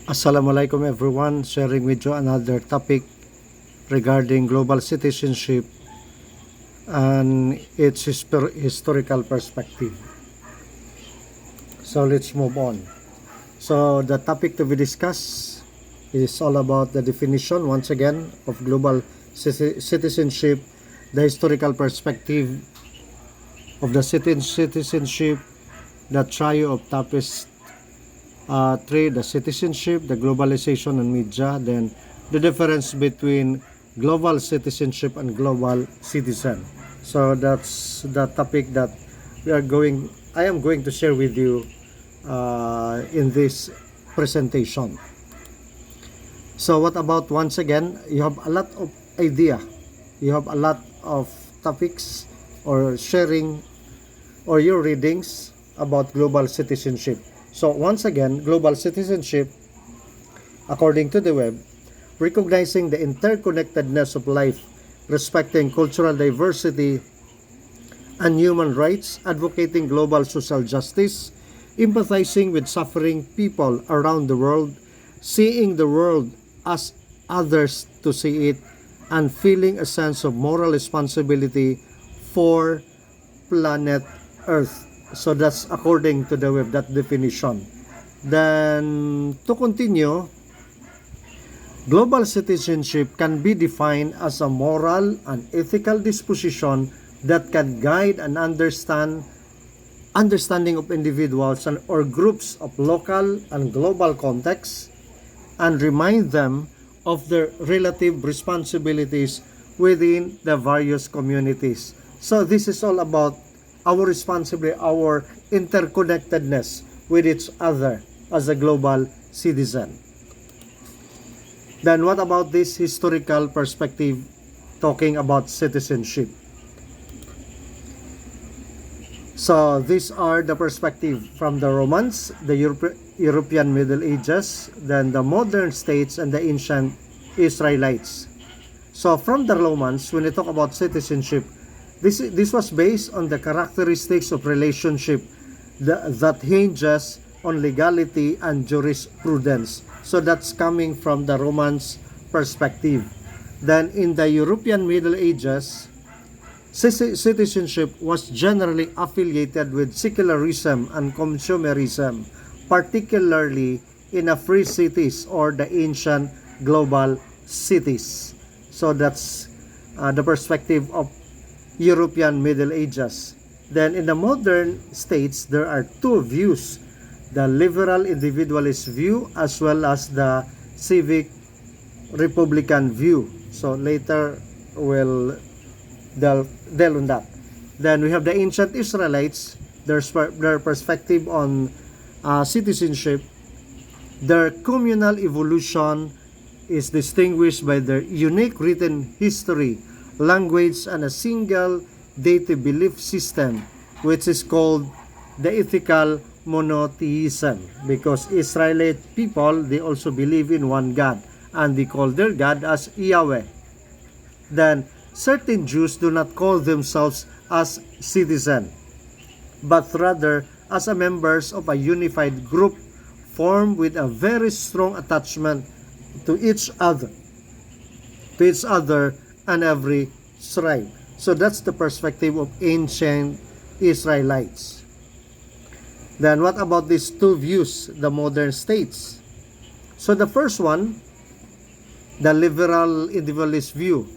Assalamualaikum everyone, sharing with you another topic regarding global citizenship and its historical perspective. So let's move on. So the topic to be discussed is all about the definition once again of global citizenship, the historical perspective of the citizenship, the trio of topics. Three, the citizenship, the globalization and media, then the difference between global citizenship and global citizen. So that's the topic that I am going to share with you in this presentation. So what about, once again, you have a lot of idea, you have a lot of topics or sharing or your readings about global citizenship. So once again, global citizenship, according to the web, recognizing the interconnectedness of life, respecting cultural diversity and human rights, advocating global social justice, empathizing with suffering people around the world, seeing the world as others to see it, and feeling a sense of moral responsibility for planet Earth. So that's according to the web, that definition. Then to continue, global citizenship can be defined as a moral and ethical disposition that can guide and understanding of individuals or groups of local and global contexts and remind them of their relative responsibilities within the various communities. So this is all about our responsibility, our interconnectedness with each other as a global citizen. Then what about this historical perspective talking about citizenship? So these are the perspective from the Romans, the European Middle Ages, then the modern states and the ancient Israelites. So from the Romans, when they talk about citizenship, this was based on the characteristics of relationship that hinges on legality and jurisprudence. So that's coming from the Romans perspective. Then in the European Middle Ages, citizenship was generally affiliated with secularism and consumerism, particularly in a free cities or the ancient global cities. So that's the perspective of European Middle Ages. Then in the modern states, there are two views, the liberal individualist view as well as the civic republican view. So later we'll delve on that. Then we have the ancient Israelites, their perspective on citizenship. Their communal evolution is distinguished by their unique written history, language, and a single deity belief system, which is called the ethical monotheism, because Israelite people, they also believe in one God and they call their God as Yahweh. Then certain Jews do not call themselves as citizen, but rather as a members of a unified group formed with a very strong attachment to each other and every tribe. So that's the perspective of ancient Israelites. Then what about these two views, the modern states? So the first one, the liberal individualist view,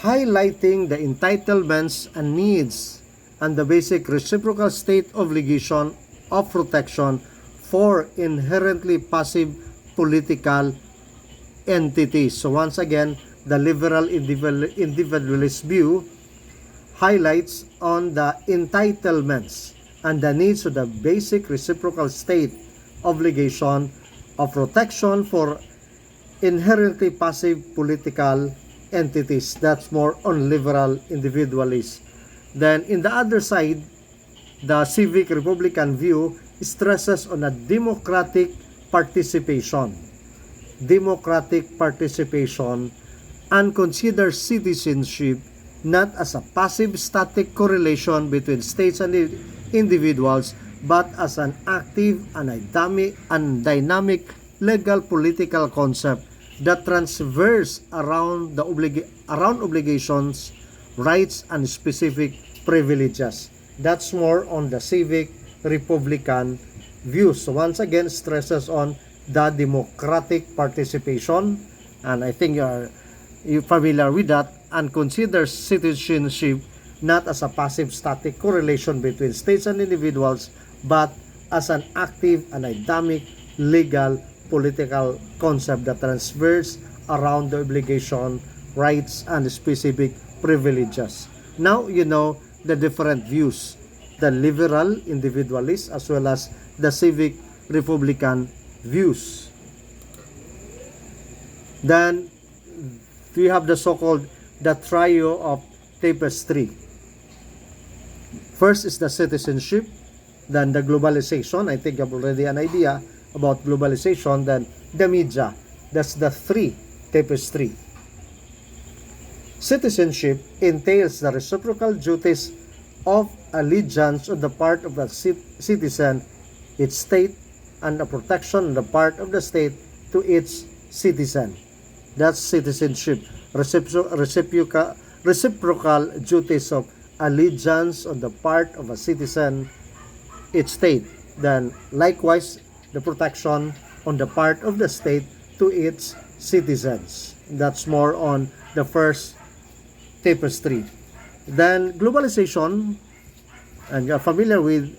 highlighting the entitlements and needs and the basic reciprocal state obligation of protection for inherently passive political entities. So once again, the liberal individualist view highlights on the entitlements and the needs of the basic reciprocal state obligation of protection for inherently passive political entities. That's more on liberal individualists. Then in the other side, the civic republican view stresses on a democratic participation and considers citizenship not as a passive static correlation between states and individuals, but as an active and dynamic legal political concept that transverse around obligations, rights, and specific privileges. That's more on the civic republican views. So once again, stresses on the democratic participation, and I think you're familiar with that, and considers citizenship not as a passive static correlation between states and individuals, but as an active and dynamic legal political concept that transverse around the obligation, rights, and specific privileges. Now you know the different views, the liberal individualist as well as the civic republican views. Then we have the so-called the trio of tapestry. First is the citizenship, then the globalization. I think you have already an idea about globalization. Then the media. That's the three tapestry. Citizenship entails the reciprocal duties of allegiance on the part of the citizen, its state, and the protection on the part of the state to its citizen. That's citizenship. Reciprocal duties of allegiance on the part of a citizen, its state. Then likewise, the protection on the part of the state to its citizens. That's more on the first tapestry. Then globalization, and you're familiar with,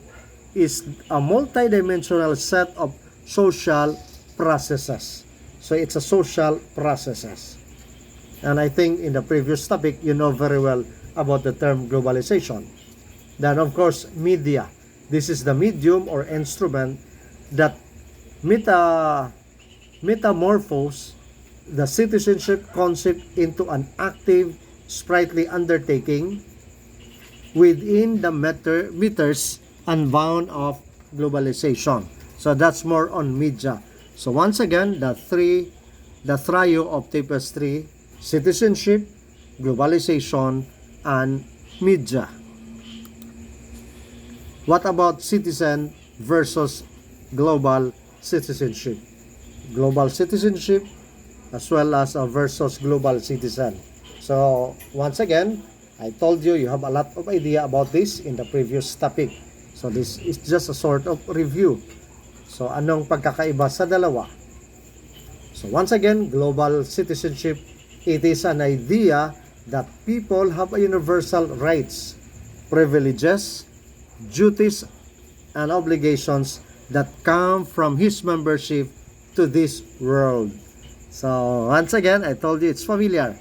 is a multidimensional set of social processes. So it's a social processes. And I think in the previous topic, you know very well about the term globalization. Then of course, media. This is the medium or instrument that metamorphose the citizenship concept into an active, sprightly undertaking within the meters and bound of globalization. So that's more on media. So once again, the trio of tapestry: citizenship, globalization, and media. What about citizen versus global citizenship? Global citizenship as well as versus global citizen. So once again, I told you have a lot of idea about this in the previous topic. So this is just a sort of review. So anong pagkakaiba sa dalawa? So once again, global citizenship, it is an idea that people have a universal rights, privileges, duties, and obligations that come from his membership to this world. So once again, I told you it's familiar.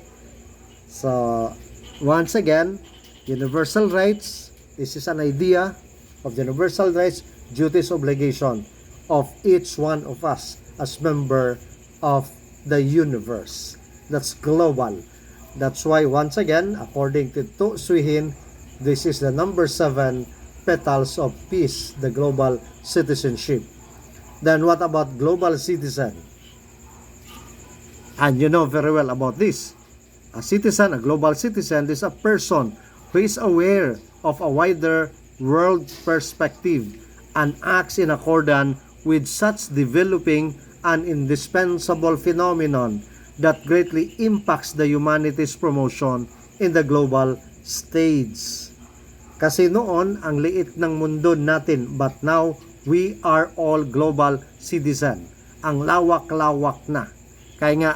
So once again, universal rights, this is an idea of the universal rights, duties, obligation of each one of us as member of the universe. That's global. That's why once again, according to To Suy Hin, this is the number 7 petals of peace, the global citizenship. Then what about global citizen? And you know very well about this. A citizen, a global citizen, is a person who is aware of a wider world perspective and acts in accordance with such developing an indispensable phenomenon that greatly impacts the humanity's promotion in the global stage. Kasi noon, ang liit ng mundo natin, but now, we are all global citizen. Ang lawak-lawak na. Kaya nga,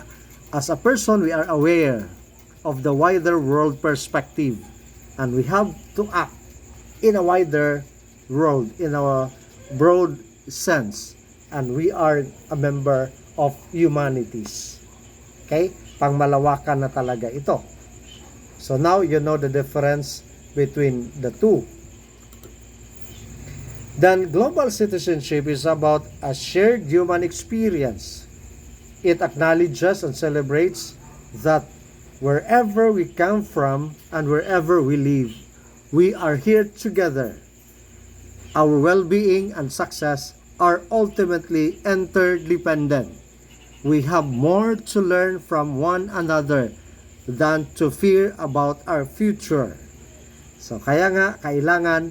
as a person, we are aware of the wider world perspective. And we have to act in a wider world, in a broad sense. And we are a member of humanities. Okay? Pangmalawakan na talaga ito. So now, you know the difference between the two. Then global citizenship is about a shared human experience. It acknowledges and celebrates that wherever we come from and wherever we live, we are here together. Our well-being and success are ultimately interdependent. We have more to learn from one another than to fear about our future. So kaya nga, kailangan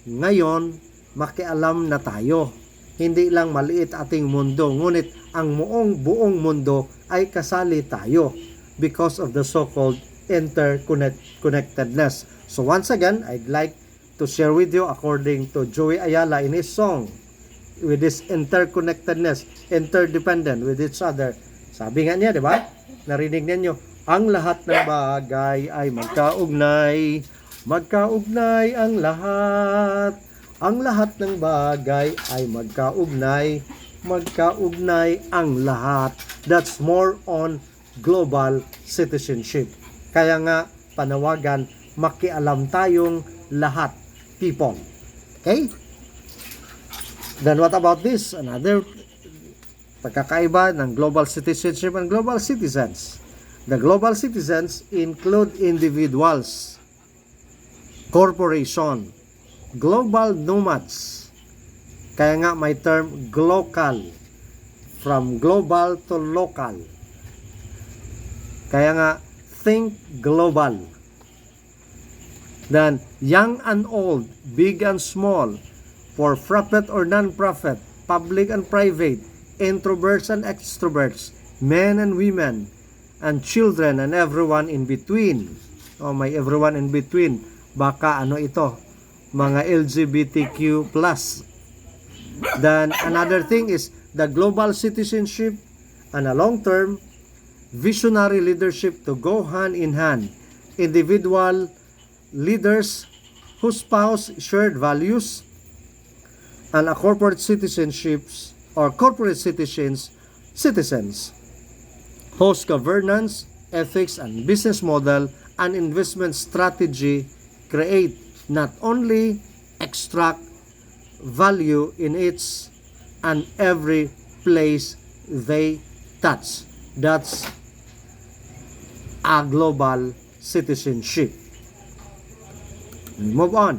ngayon makialam na tayo. Hindi lang maliit ating mundo, ngunit ang buong mundo ay kasali tayo because of the so-called interconnectedness. So once again, I'd like to share with you according to Joey Ayala in his song, with this interconnectedness, interdependent with each other. Sabi nga niya, di ba? Narinig ninyo, ang lahat ng bagay ay magkaugnay, magkaugnay ang lahat. Ang lahat ng bagay ay magkaugnay, magkaugnay ang lahat. That's more on global citizenship. Kaya nga, panawagan, makialam tayong lahat, people. Okay? Then what about this? Another pagkakaiba ng global citizenship and global citizens. The global citizens include individuals, corporation, global nomads. Kaya nga may term glocal, from global to local. Kaya nga think global. Then young and old, big and small, for profit or non-profit, public and private, introverts and extroverts, men and women, and children and everyone in between. Oh, may everyone in between. Baka ano ito? Mga LGBTQ+. Then another thing is the global citizenship and a long-term visionary leadership to go hand in hand. Individual leaders who espouse shared values, and a corporate citizenships or corporate citizens whose governance, ethics, and business model and investment strategy create not only extract value in each and every place they touch. That's a global citizenship. We move on.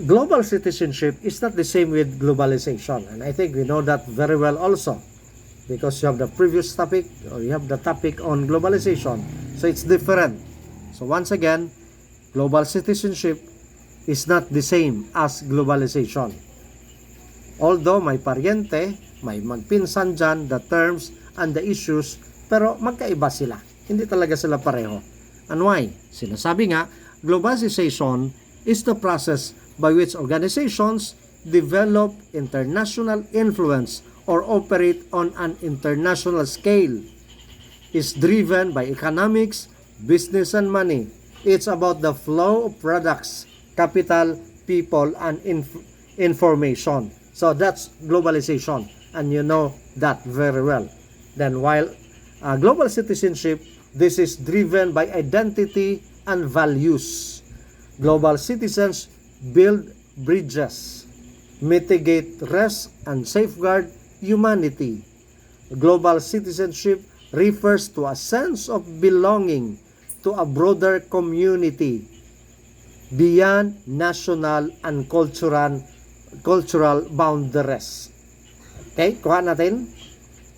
Global citizenship is not the same with globalization, and I think we know that very well also, because you have the previous topic or you have the topic on globalization, so it's different. So once again, global citizenship is not the same as globalization. Although may pariente, may magpinsan dyan, the terms and the issues, pero magkaiba sila. Hindi talaga sila pareho. And why? Sinasabi nga, globalization is the process by which organizations develop international influence or operate on an international scale. Is driven by economics, business, and money. It's about the flow of products, capital, people, and information. So that's globalization, and you know that very well. Then while global citizenship, this is driven by identity and values. Global citizens build bridges, mitigate risk, and safeguard humanity. Global citizenship refers to a sense of belonging to a broader community beyond national and cultural boundaries. Okay, kuha natin.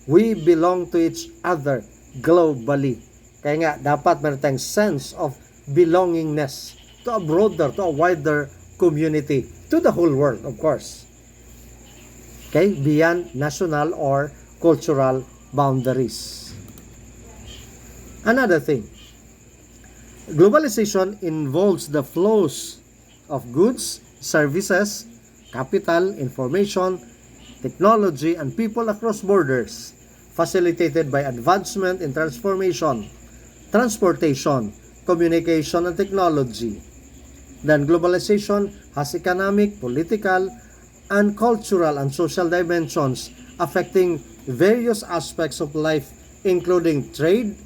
We belong to each other globally. Kaya nga, dapat meron tayong sense of belongingness to a broader, to a wider community, to the whole world, of course. Okay, beyond national or cultural boundaries. Another thing, globalization involves the flows of goods, services, capital, information, technology, and people across borders, facilitated by advancement in transportation, communication, and technology. Then globalization has economic, political, and cultural and social dimensions affecting various aspects of life, including trade,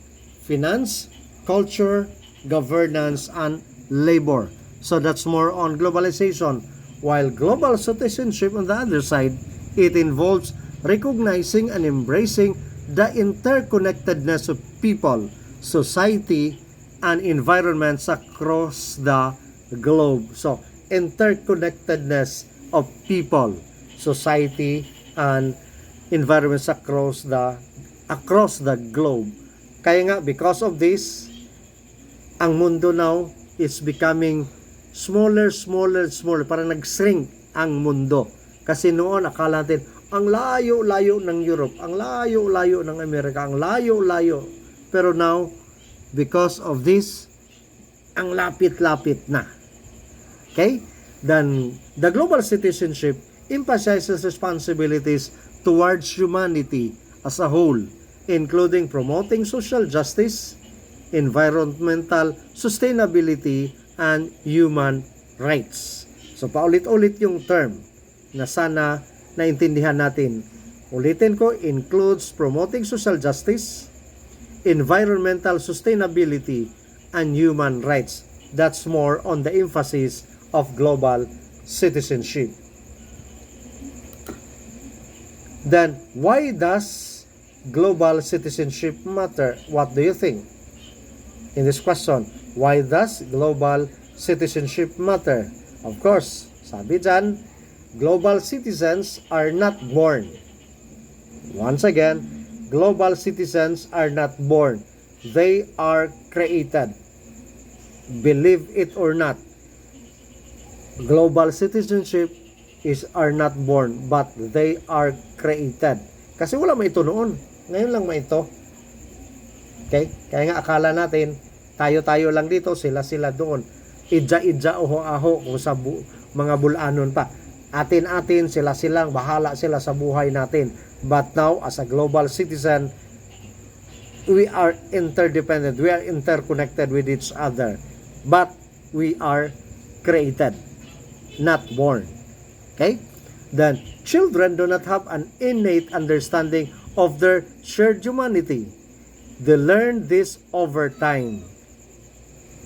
finance, culture, governance, and labor. So that's more on globalization. While global citizenship on the other side, it involves recognizing and embracing the interconnectedness of people, society, and environments across the globe. So, interconnectedness of people, society, and environments across the globe. Kaya nga, because of this, ang mundo now is becoming smaller. Parang nag-shrink ang mundo. Kasi noon, akala natin, ang layo-layo ng Europe, ang layo-layo ng Amerika, ang layo-layo. Pero now, because of this, ang lapit-lapit na. Okay? Then, the global citizenship emphasizes responsibilities towards humanity as a whole, including promoting social justice, environmental sustainability, and human rights. So, paulit-ulit yung term na sana naintindihan natin. Ulitin ko, includes promoting social justice, environmental sustainability, and human rights. That's more on the emphasis of global citizenship. Then, why does global citizenship matter? What do you think? In this question, why does global citizenship matter? Of course, sabi dyan, global citizens are not born. Once again, global citizens are not born. They are created. Believe it or not, global citizenship are not born, but they are created. Kasi wala may ito noon. Ngayon lang may ito. Okay? Kaya nga akala natin, tayo-tayo lang dito, sila-sila doon. Idja-idja, oho-aho, kung sa mga bulanon pa. Atin-atin, sila-silang, bahala sila sa buhay natin. But now, as a global citizen, we are interdependent. We are interconnected with each other. But we are created, not born. Okay? Then, children do not have an innate understanding of their shared humanity. They learn this over time.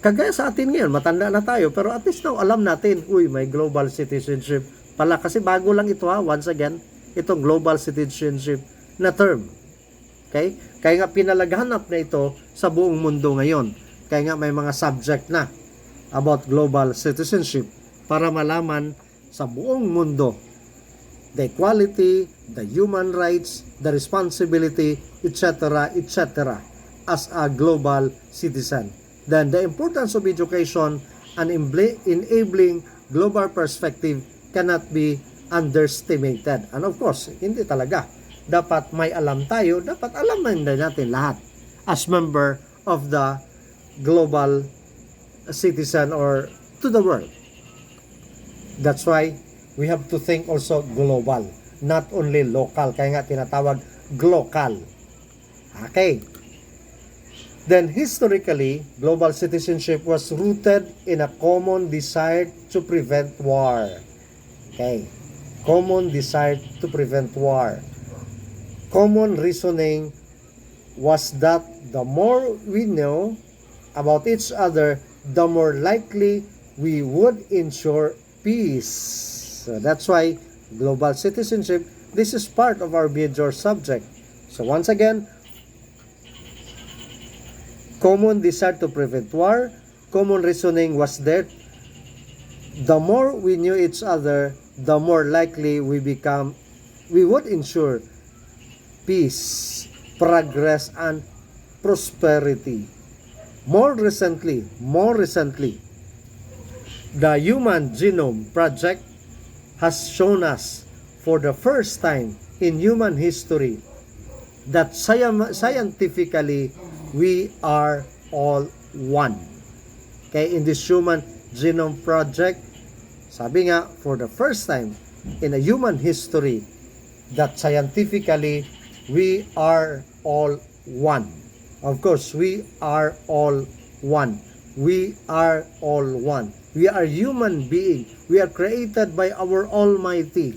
Kagaya sa atin ngayon, matanda na tayo, pero at least now, alam natin, uy, may global citizenship pala. Kasi bago lang ito once again, itong global citizenship na term. Okay? Kaya nga pinalaghanap na ito sa buong mundo ngayon. Kaya nga may mga subject na about global citizenship para malaman sa buong mundo the equality, the human rights, the responsibility, etc., etc. as a global citizen. Then the importance of education and enabling global perspective cannot be underestimated. And of course, hindi talaga. Dapat may alam tayo, dapat alam natin lahat as member of the global citizen or to the world. That's why we have to think also global, not only local. Kaya nga tinatawag global. Okay. Then historically, global citizenship was rooted in a common desire to prevent war. Okay. Common desire to prevent war. Common reasoning was that the more we know about each other, the more likely we would ensure peace. So that's why global citizenship, this is part of our major subject. So once again, common desire to prevent war, common reasoning was that the more we knew each other, the more likely we would ensure peace, progress, and prosperity. More recently, the Human Genome Project has shown us for the first time in human history that scientifically we are all one. Okay, in this Human Genome Project, sabi nga, for the first time in a human history that scientifically we are all one. Of course, we are all one. We are all one. We are human being. We are created by our Almighty.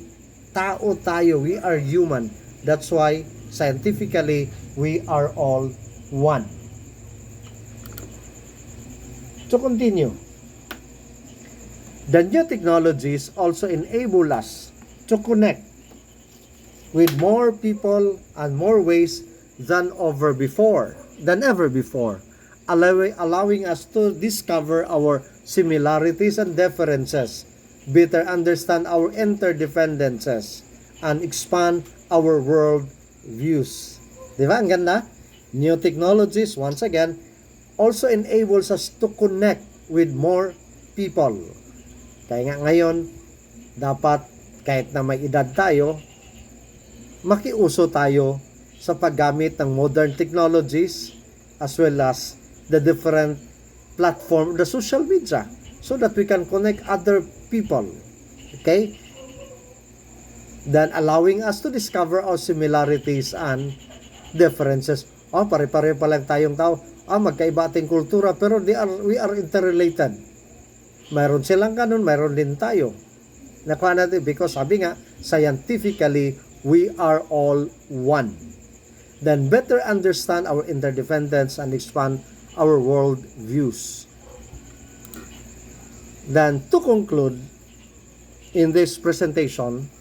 Tao tayo. We are human. That's why, scientifically, we are all one. To continue, the new technologies also enable us to connect with more people and more ways than ever before, allowing us to discover our similarities and differences, better understand our interdependencies, and expand our world views. Di ba? Ang ganda? New technologies, once again, also enables us to connect with more people. Kaya nga ngayon, dapat kahit na may edad tayo, makiuso tayo sa paggamit ng modern technologies as well as the different platform, the social media, so that we can connect other people. Okay? Then allowing us to discover our similarities and differences. Pare-pare pa lang tayong tao. Magkaiba ating kultura, pero we are interrelated. Mayroon silang ganun, mayroon din tayo. Nakuha natin because sabi nga, scientifically, we are all one. Then better understand our interdependence and expand our world views. Then to conclude in this presentation,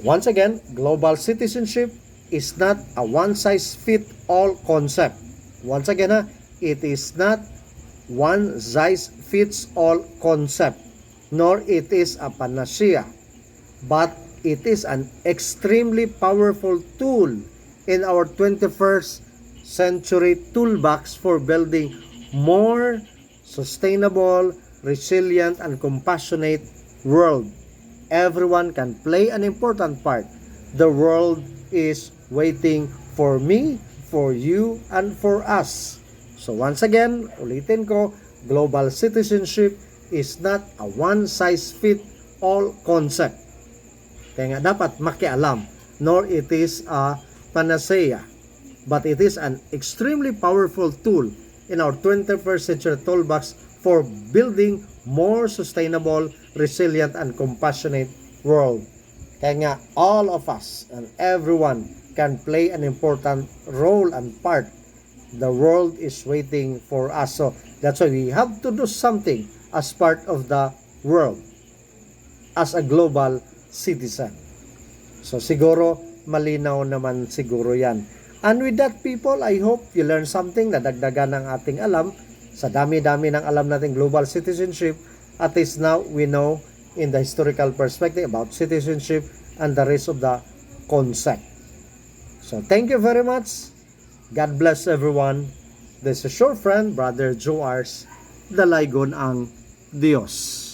once again, global citizenship is not a one-size-fits-all concept. Once again, it is not one-size-fits-all concept, nor it is a panacea, but it is an extremely powerful tool in our 21st century toolbox for building more sustainable, resilient, and compassionate world. Everyone can play an important part. The world is waiting for me, for you, and for us. So once again, ulitin ko, global citizenship is not a one-size-fits-all concept. Kaya nga dapat makialam, nor it is a panacea, but it is an extremely powerful tool in our 21st century toolbox for building more sustainable, resilient, and compassionate world. Kaya nga, all of us and everyone can play an important role and part. The world is waiting for us. So that's why we have to do something as part of the world, as a global citizen. So siguro malinaw naman siguro yan. And with that, people, I hope you learn something na dagdagan ng ating alam sa dami-dami ng alam nating global citizenship. At least now we know in the historical perspective about citizenship and the rest of the concept. So thank you very much. God bless everyone. This is your friend, Brother Joe Ars, Dalaygon ang Diyos.